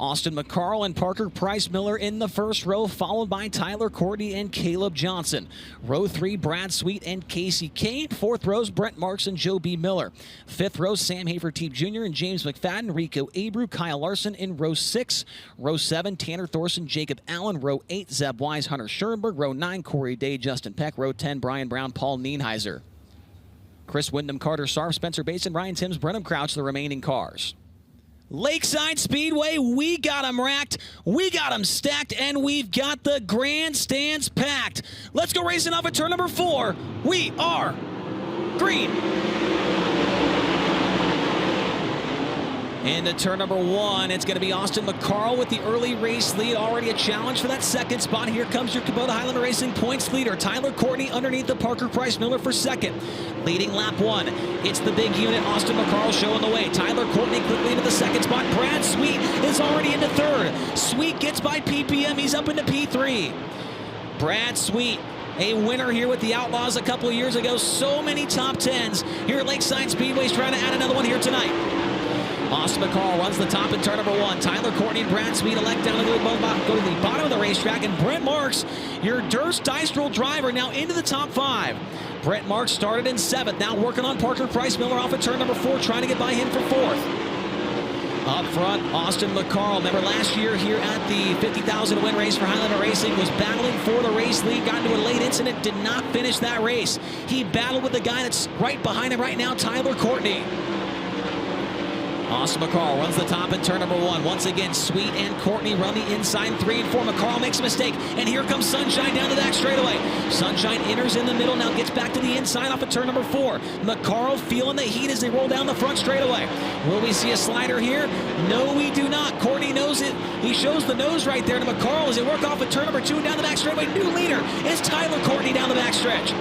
Austin McCarl and Parker Price Miller in the first row, followed by Tyler Courtney and Kaleb Johnson. Row 3, Brad Sweet and Casey Kahne. Fourth rows, Brent Marks and Joe B. Miller. Fifth row, Sam Hafertepe Jr. and James McFadden. Rico Abreu, Kyle Larson in row 6. Row 7, Tanner Thorson, Jacob Allen. Row 8, Zeb Wise, Hunter Schuerenberg. Row 9, Corey Day, Justin Peck. Row 10, Brian Brown, Paul Nienhiser. Chris Windom, Carter Sarff, Spencer Bayston, Ryan Timms, Brenham Crouch, the remaining cars. Lakeside Speedway, we got them racked, we got them stacked, and we've got the grandstands packed. Let's go racing off at turn number 4. We are green. Into turn number 1, it's going to be Austin McCarl with the early race lead. Already a challenge for that second spot. Here comes your Kubota Highlander Racing points leader, Tyler Courtney, underneath the Parker Price Miller for second. Leading lap 1, it's the big unit, Austin McCarl showing the way. Tyler Courtney quickly into the second spot. Brad Sweet is already into third. Sweet gets by PPM, he's up into P3. Brad Sweet, a winner here with the Outlaws a couple of years ago. So many top 10s here at Lakeside Speedway. He's trying to add another one here tonight. Austin McCarl runs the top in turn number 1. Tyler Courtney and Brad Sweet elect down to go to the bottom of the racetrack. And Brent Marks, your Durst Dice Roll driver, now into the top 5. Brent Marks started in 7th, now working on Parker Price Miller off at turn number 4, trying to get by him for 4th. Up front, Austin McCarl. Remember last year here at the 50,000 win race for Highlander Racing, was battling for the race lead, got into a late incident, did not finish that race. He battled with the guy that's right behind him right now, Tyler Courtney. Austin McCarl runs the top in turn number 1. Once again, Sweet and Courtney run the inside 3 and 4. McCarl makes a mistake, and here comes Sunshine down the back straightaway. Sunshine enters in the middle, now gets back to the inside off of turn number 4. McCarl feeling the heat as they roll down the front straightaway. Will we see a slider here? No, we do not. Courtney knows it. He shows the nose right there to McCarl as they work off of turn number 2 down the back straightaway. New leader is Tyler Courtney down the back stretch.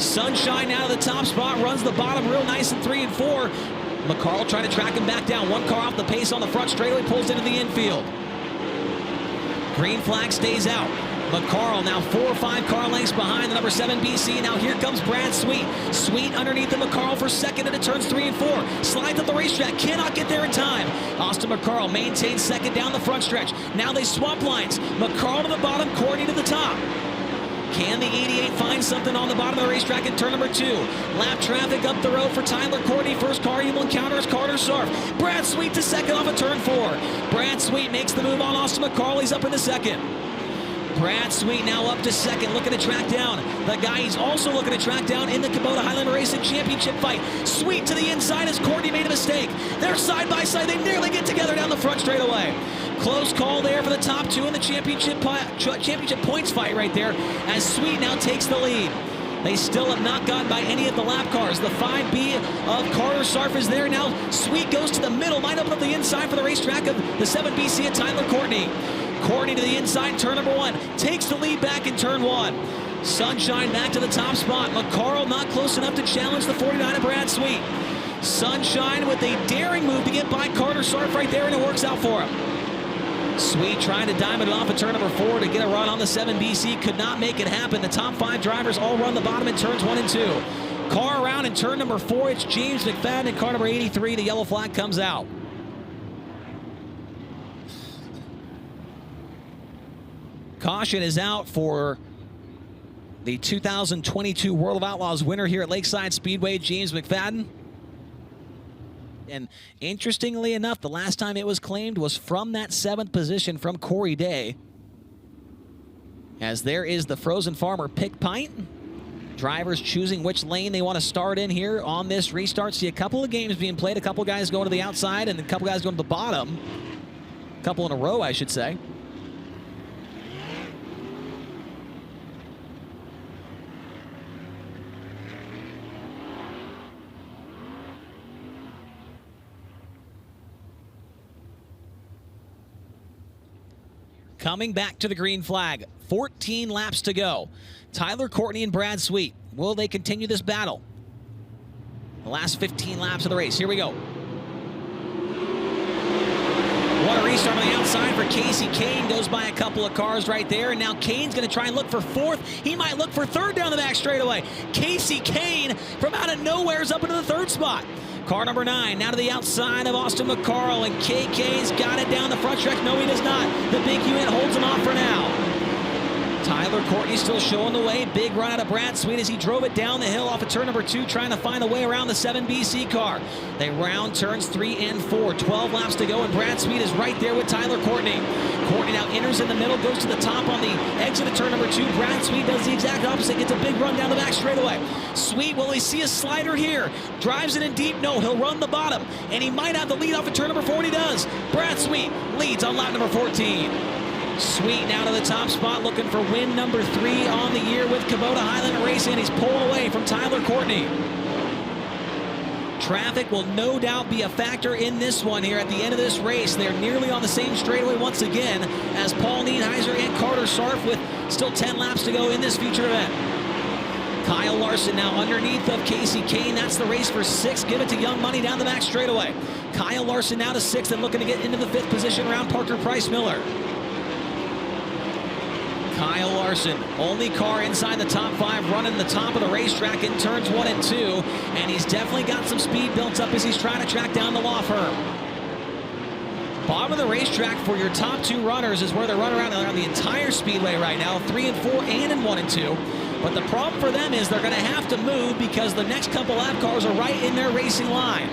Sunshine out of the top spot, runs the bottom real nice in 3 and 4. McCarl trying to track him back down. One car off the pace on the front straightaway, pulls into the infield. Green flag stays out. McCarl now 4 or 5 car lengths behind the number 7 BC. Now here comes Brad Sweet. Sweet underneath the McCarl for second into turns 3 and 4. Slides up the racetrack, cannot get there in time. Austin McCarl maintains second down the front stretch. Now they swap lines. McCarl to the bottom, Courtney to the top. Can the 88 find something on the bottom of the racetrack in turn number 2? Lap traffic up the road for Tyler Courtney. First car he will encounter is Carter Sarff. Brad Sweet to second off of turn 4. Brad Sweet makes the move on Austin McCarl. He's up in the second. Brad Sweet now up to second, looking to track down the guy he's also looking to track down in the Kubota Highlander Racing Championship fight. Sweet to the inside as Courtney made a mistake. They're side by side. They nearly get together down the front straightaway. Close call there for the top 2 in the championship points fight right there as Sweet now takes the lead. They still have not gotten by any of the lap cars. The 5B of Carter Sarff is there now. Sweet goes to the middle, might open up the inside for the racetrack of the 7BC and Tyler Courtney. Courtney to the inside, turn number 1. Takes the lead back in turn 1. Sunshine back to the top spot. McCarl not close enough to challenge the 49 of Brad Sweet. Sunshine with a daring move to get by Carter Sarff right there, and it works out for him. Sweet trying to diamond it off at turn number 4 to get a run on the 7BC. Could not make it happen. The top 5 drivers all run the bottom in turns 1 and 2. Car around in turn number 4. It's James McFadden in car number 83. The yellow flag comes out. Caution is out for the 2022 World of Outlaws winner here at Lakeside Speedway, James McFadden. And interestingly enough, the last time it was claimed was from that 7th position from Corey Day. As there is the Frozen Farmer pick pint. Drivers choosing which lane they want to start in here on this restart. See a couple of games being played, a couple guys going to the outside and a couple guys going to the bottom. A couple in a row, I should say. Coming back to the green flag, 14 laps to go. Tyler Courtney and Brad Sweet. Will they continue this battle? The last 15 laps of the race. Here we go. What a restart on the outside for Casey Kahne. Goes by a couple of cars right there. And now Kahne's going to try and look for 4th. He might look for 3rd down the back straightaway. Casey Kahne from out of nowhere is up into the 3rd spot. Car number 9 now to the outside of Austin McCarl, and KK's got it down the front stretch. No, he does not. The big unit holds him off for now. Tyler Courtney still showing the way. Big run out of Brad Sweet as he drove it down the hill off of turn number 2, trying to find a way around the 7BC car. They round turns 3 and 4. 12 laps to go, and Brad Sweet is right there with Tyler Courtney. Courtney now enters in the middle, goes to the top on the exit of turn number 2. Brad Sweet does the exact opposite, gets a big run down the back straightaway. Sweet, will he see a slider here? Drives it in deep? No, he'll run the bottom, and he might have the lead off of turn number 4, and he does. Brad Sweet leads on lap number 14. Sweet now to the top spot, looking for win number 3 on the year with Kubota Highland Racing. He's pulled away from Tyler Courtney. Traffic will no doubt be a factor in this one here at the end of this race. They're nearly on the same straightaway once again as Paul Nienhiser and Carter Sarff with still 10 laps to go in this feature event. Kyle Larson now underneath of Casey Kahne. That's the race for 6. Give it to Young Money down the back straightaway. Kyle Larson now to 6th and looking to get into the 5th position around Parker Price Miller. Kyle Larson, only car inside the top 5, running the top of the racetrack in turns 1 and 2, and he's definitely got some speed built up as he's trying to track down the law firm. Bottom of the racetrack for your top 2 runners is where they're running around the entire speedway right now, 3 and 4 and in 1 and 2. But the problem for them is they're going to have to move because the next couple lap cars are right in their racing line.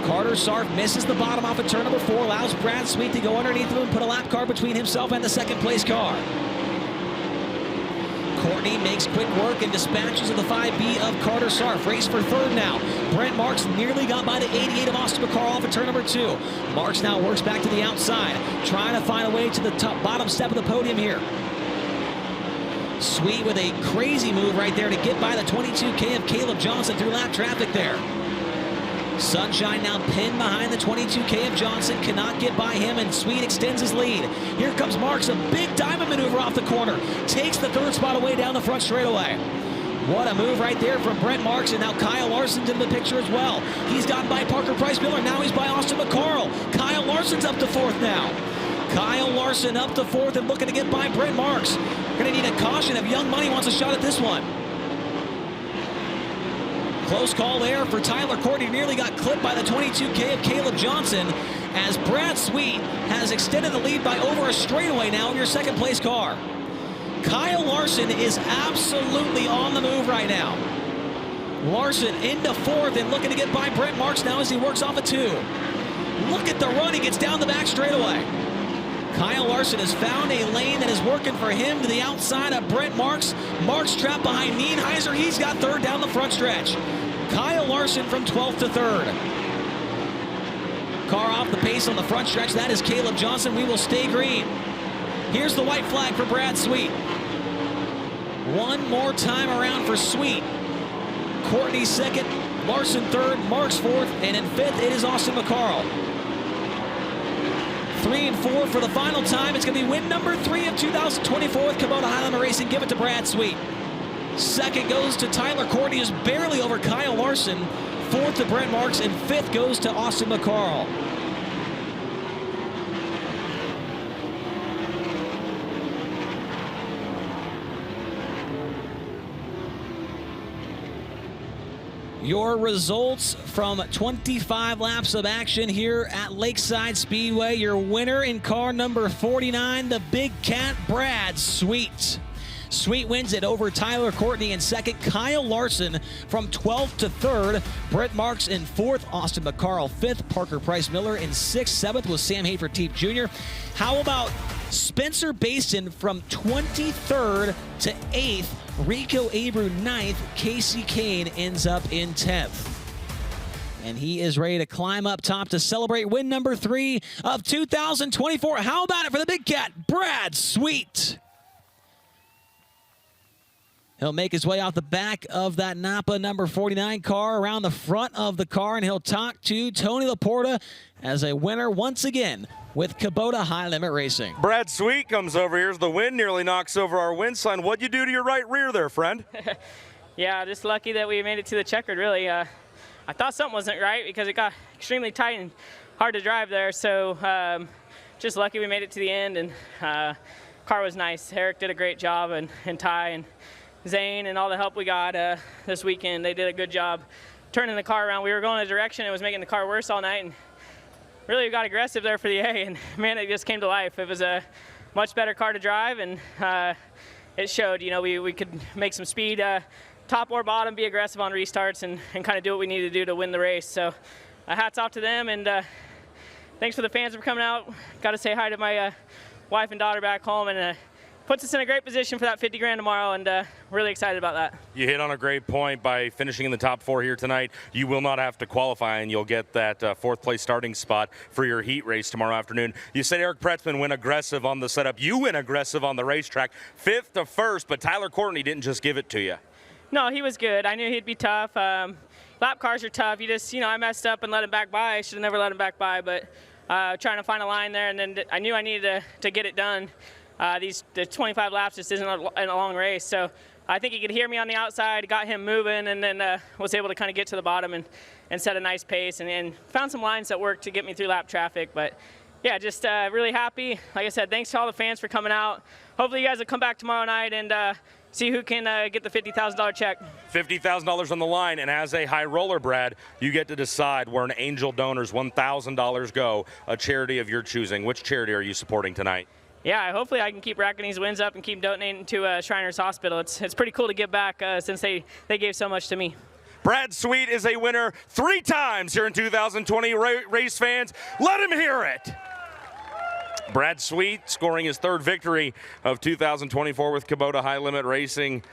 Carter Sarff misses the bottom off of turn number 4, allows Brad Sweet to go underneath him and put a lap car between himself and the 2nd place car. Courtney makes quick work and dispatches of the 5B of Carter Sarff. Race for 3rd now. Brent Marks nearly got by the 88 of Austin McCarl off of turn number 2. Marks now works back to the outside, trying to find a way to the bottom step of the podium here. Sweet with a crazy move right there to get by the 22K of Kaleb Johnson through lap traffic there. Sunshine now pinned behind the 22K of Johnson, cannot get by him, and Sweet extends his lead. Here comes Marks, a big diamond maneuver off the corner. Takes the 3rd spot away down the front straightaway. What a move right there from Brent Marks, and now Kyle Larson's in the picture as well. He's gotten by Parker Price Miller, now he's by Austin McCarl. Kyle Larson's up to 4th now. Kyle Larson up to 4th and looking to get by Brent Marks. Gonna need a caution if Young Money wants a shot at this one. Close call there for Tyler Courtney. Nearly got clipped by the 22K of Kaleb Johnson as Brad Sweet has extended the lead by over a straightaway now in your 2nd place car. Kyle Larson is absolutely on the move right now. Larson into 4th and looking to get by Brent Marks now as he works off a 2. Look at the run, he gets down the back straightaway. Kyle Larson has found a lane that is working for him to the outside of Brent Marks. Marks trapped behind Nienhiser. He's got 3rd down the front stretch. Kyle Larson from 12th to 3rd. Car off the pace on the front stretch. That is Kaleb Johnson. We will stay green. Here's the white flag for Brad Sweet. One more time around for Sweet. Courtney 2nd, Larson 3rd, Marks 4th, and in 5th it is Austin McCarl. 3 and 4 for the final time. It's going to be win number 3 of 2024 with Kubota Highland Racing. Give it to Brad Sweet. 2nd goes to Tyler Courtney, who's barely over Kyle Larson. 4th to Brent Marks, and 5th goes to Austin McCarl. Your results from 25 laps of action here at Lakeside Speedway. Your winner in car number 49, the Big Cat, Brad Sweet. Sweet wins it over Tyler Courtney in 2nd. Kyle Larson from 12th to 3rd. Brent Marks in 4th. Austin McCarl 5th. Parker Price Miller in 6th. 7th was Sam Hafertepe Jr. How about Spencer Bayston from 23rd to 8th. Rico Abreu 9th. Casey Kahne ends up in 10th. And he is ready to climb up top to celebrate win number 3 of 2024. How about it for the Big Cat, Brad Sweet? He'll make his way off the back of that Napa number 49 car around the front of the car, and he'll talk to Tony Laporta as a winner once again with Kubota High Limit Racing. Brad Sweet comes over. Here's the wind, nearly knocks over our wind sign. What'd you do to your right rear there, friend? Yeah, just lucky that we made it to the checkered, really. I thought something wasn't right because it got extremely tight and hard to drive there. So just lucky we made it to the end, and car was nice. Eric did a great job, and Ty and Zane and all the help we got this weekend. They did a good job turning the car around. We were going in a direction, it was making the car worse all night, and really got aggressive there for the A, and man, it just came to life. It was a much better car to drive, and it showed. You know, we could make some speed, top or bottom, be aggressive on restarts, and kind of do what we needed to do to win the race. So hats off to them, and thanks for the fans for coming out. Got to say hi to my wife and daughter back home, and puts us in a great position for that 50 grand tomorrow, and really excited about that. You hit on a great point by finishing in the top 4 here tonight. You will not have to qualify, and you'll get that 4th place starting spot for your heat race tomorrow afternoon. You said Eric Pretzman went aggressive on the setup. You went aggressive on the racetrack, 5th to 1st, but Tyler Courtney didn't just give it to you. No, he was good. I knew he'd be tough. Lap cars are tough. You just, I messed up and let him back by. I should have never let him back by, but trying to find a line there, and then I knew I needed to get it done. The 25 laps just isn't a long race, so I think he could hear me on the outside, got him moving, and then was able to kind of get to the bottom and set a nice pace, and found some lines that worked to get me through lap traffic. But yeah, just really happy. Like I said, thanks to all the fans for coming out. Hopefully you guys will come back tomorrow night and see who can get the $50,000 check. $50,000 on the line, and as a high roller, Brad, you get to decide where an Angel Donor's $1,000 go, a charity of your choosing. Which charity are you supporting tonight? Yeah, hopefully I can keep racking these wins up and keep donating to Shriners Hospital. It's pretty cool to give back since they gave so much to me. Brad Sweet is a winner 3 times here in 2020. Race fans, let him hear it. Brad Sweet scoring his 3rd victory of 2024 with Kubota High Limit Racing.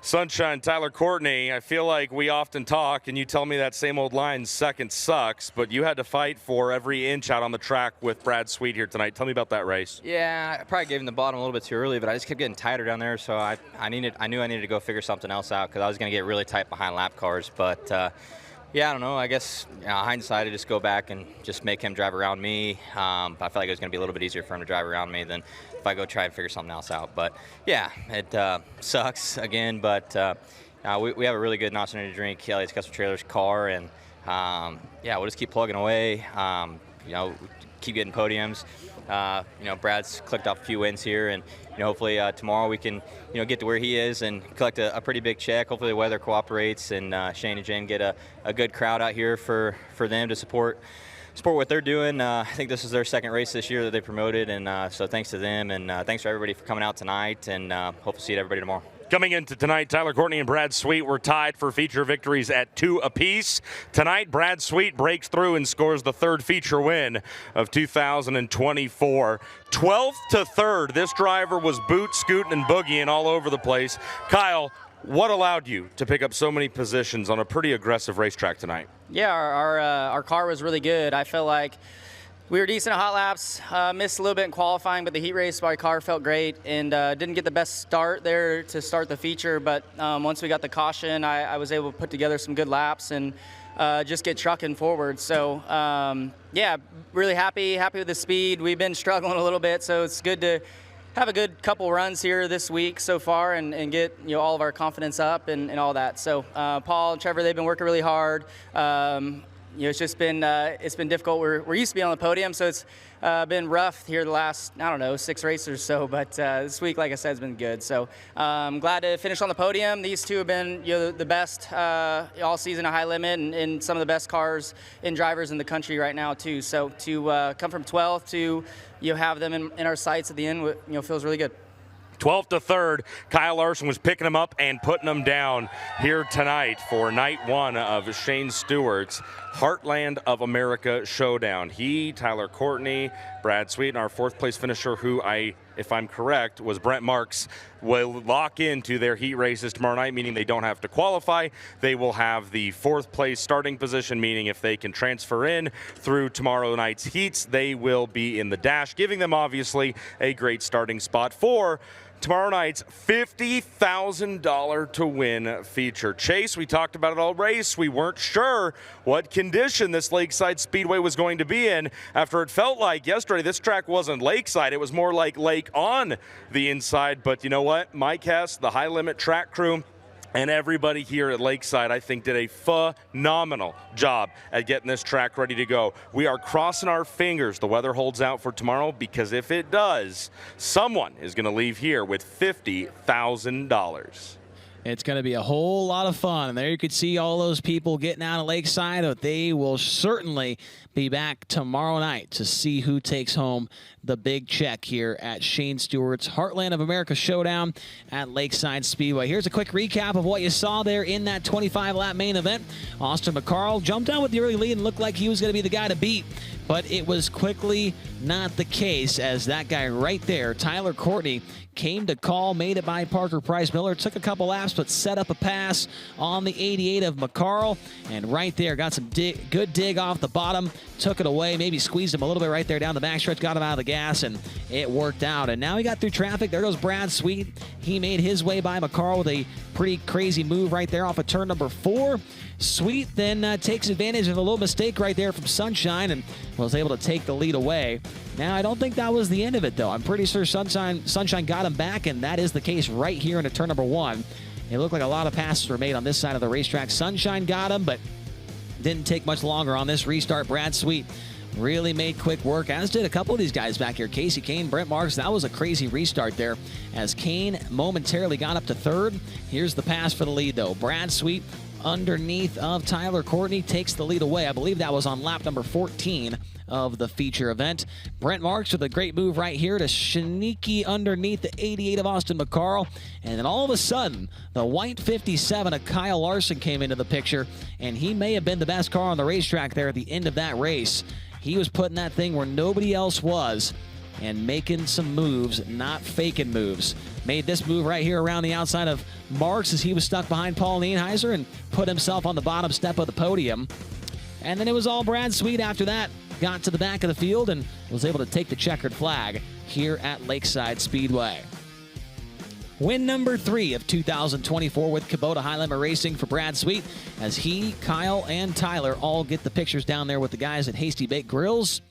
Sunshine, Tyler Courtney, I feel like we often talk and you tell me that same old line, second sucks, but you had to fight for every inch out on the track with Brad Sweet here tonight. Tell me about that race. Yeah, I probably gave him the bottom a little bit too early, but I just kept getting tighter down there, so I knew I needed to go figure something else out because I was going to get really tight behind lap cars. But yeah, I don't know. I guess hindsight, I just go back and just make him drive around me. I felt like it was going to be a little bit easier for him to drive around me than if I go try and figure something else out. But yeah, it sucks again, but we have a really good Knott's Energy Drink, Elliot's Custom Trailers car, and yeah, we'll just keep plugging away. Keep getting podiums. Brad's clicked off a few wins here, and hopefully tomorrow we can get to where he is and collect a pretty big check. Hopefully the weather cooperates, and Shane and Jen get a good crowd out here for them to support what they're doing. I think this is their 2nd race this year that they promoted, and so thanks to them, and thanks for everybody for coming out tonight, and hope to see everybody tomorrow. Coming into tonight, Tyler Courtney and Brad Sweet were tied for feature victories at 2 apiece. Tonight, Brad Sweet breaks through and scores the 3rd feature win of 2024. 12th to 3rd, this driver was boot, scooting, and boogieing all over the place. Kyle, what allowed you to pick up so many positions on a pretty aggressive racetrack tonight? Yeah, our car was really good. I felt like we were decent at hot laps, missed a little bit in qualifying, but the heat race, my car felt great, and didn't get the best start there to start the feature, but once we got the caution, I was able to put together some good laps and just get trucking forward. So yeah, really happy with the speed. We've been struggling a little bit, so it's good to have a good couple runs here this week so far and get all of our confidence up and all that. So Paul and Trevor, they've been working really hard. It's just been difficult. We're used to be on the podium, so it's been rough here the last 6 races or so. But this week, like I said, has been good. So I'm glad to finish on the podium. These two have been the best all season at high limit, and some of the best cars and drivers in the country right now too. So to come from 12th to have them in our sights at the end, feels really good. 12th to 3rd, Kyle Larson was picking them up and putting them down here tonight for night 1 of Shane Stewart's Heartland of America Showdown. He, Tyler Courtney, Brad Sweet, and our 4th place finisher, who if I'm correct, was Brent Marks, will lock into their heat races tomorrow night, meaning they don't have to qualify. They will have the 4th place starting position, meaning if they can transfer in through tomorrow night's heats, they will be in the dash, giving them obviously a great starting spot for tomorrow night's $50,000 to win feature. Chase, we talked about it all race. We weren't sure what condition this Lakeside Speedway was going to be in after it felt like yesterday this track wasn't lakeside. It was more like lake on the inside. But you know what? Mike Hess, the high limit track crew, and everybody here at Lakeside, I think, did a phenomenal job at getting this track ready to go. We are crossing our fingers the weather holds out for tomorrow, because if it does, someone is going to leave here with $50,000. It's going to be a whole lot of fun. And there you could see all those people getting out of Lakeside, but they will certainly be back tomorrow night to see who takes home the big check here at Shane Stewart's Heartland of America Showdown at Lakeside Speedway. Here's a quick recap of what you saw there in that 25-lap main event. Austin McCarl jumped out with the early lead and looked like he was going to be the guy to beat, but it was quickly not the case, as that guy right there, Tyler Courtney, came to call, made it by Parker Price Miller, took a couple laps, but set up a pass on the 88 of McCarl, and right there got some good dig off the bottom, took it away, maybe squeezed him a little bit right there down the backstretch, got him out of the gas, and it worked out. And now he got through traffic. There goes Brad Sweet. He made his way by McCarl with a pretty crazy move right there off of turn number 4. Sweet then takes advantage of a little mistake right there from Sunshine and was able to take the lead away. Now, I don't think that was the end of it, though. I'm pretty sure Sunshine got him back, and that is the case right here into turn number 1. It looked like a lot of passes were made on this side of the racetrack. Sunshine got him, but didn't take much longer on this restart. Brad Sweet really made quick work, as did a couple of these guys back here. Casey Kahne, Brent Marks. That was a crazy restart there, as Kahne momentarily got up to 3rd. Here's the pass for the lead, though. Brad Sweet underneath of Tyler Courtney takes the lead away. I believe that was on lap number 14 of the feature event. Brent Marks with a great move right here to sneaky underneath the 88 of Austin McCarl. And then all of a sudden, the white 57 of Kyle Larson came into the picture, and he may have been the best car on the racetrack there at the end of that race. He was putting that thing where nobody else was and making some moves, not faking moves. Made this move right here around the outside of Marks as he was stuck behind Paul Nienhiser and put himself on the bottom step of the podium. And then it was all Brad Sweet after that. Got to the back of the field and was able to take the checkered flag here at Lakeside Speedway. Win number 3 of 2024 with Kubota High Limit Racing for Brad Sweet, as he, Kyle, and Tyler all get the pictures down there with the guys at Hasty Baked Grills.